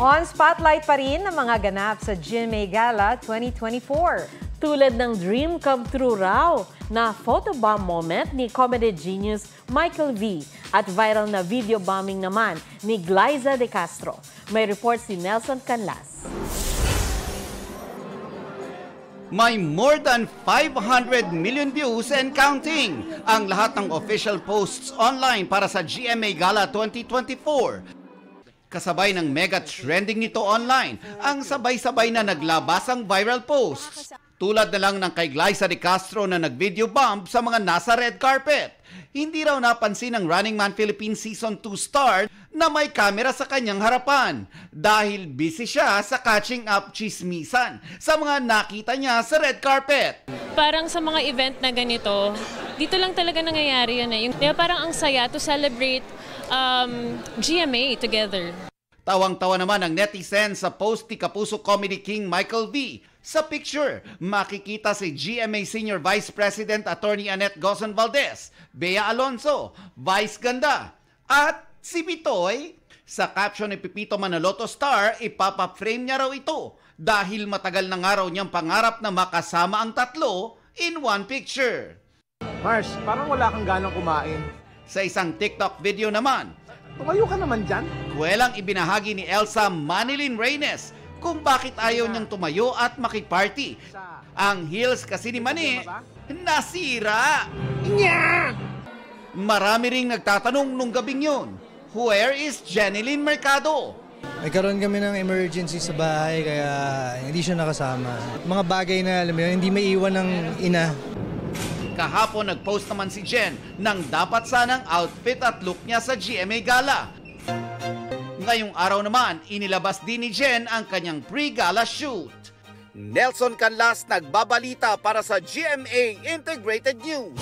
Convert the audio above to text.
On spotlight pa rin ang mga ganap sa GMA Gala 2024. Tulad ng dream come true raw na photobomb moment ni comedy genius Michael V. At viral na video bombing naman ni Glyza De Castro. May report si Nelson Canlas. May more than 500 million views and counting ang lahat ng official posts online para sa GMA Gala 2024. Kasabay ng mega trending nito online, ang sabay-sabay na naglabas ang viral posts. Tulad na lang ng kay Glyza De Castro na nag-video bomb sa mga nasa red carpet. Hindi raw napansin ng Running Man Philippines Season 2 star na may camera sa kanyang harapan dahil busy siya sa catching up chismisan sa mga nakita niya sa red carpet. Parang sa mga event na ganito, dito lang talaga nangyayari yun eh. Parang ang saya to celebrate GMA together. Tawang-tawa naman ang netizens sa post ni Kapuso Comedy King Michael V. Sa picture, makikita si GMA Senior Vice President Attorney Annette Gozon Valdez, Bea Alonso, Vice Ganda, at si Pitoy. Sa caption ni Pipito Manaloto Star, ipapaframe niya raw ito dahil matagal na nga raw niyang pangarap na makasama ang tatlo in one picture. Mars, parang wala kang ganang kumain. Sa isang TikTok video naman, tumayo ka naman dyan. kuwelang ibinahagi ni Elsa Manilin Reynes kung bakit ayaw niyang tumayo at makiparty. Ang heels kasi ni Mani, nasira! Marami ring nagtatanong nung gabing yun, where is Jeneline Mercado? Nagkaroon kami ng emergency sa bahay kaya hindi siya nakasama. Mga bagay na alam mo yun, hindi maiwan ng ina. Kahapon nag-post naman si Jen ng dapat sanang outfit at look niya sa GMA Gala. Ngayong araw naman, inilabas din ni Jen ang kanyang pre-gala shoot. Nelson Canlas nagbabalita para sa GMA Integrated News.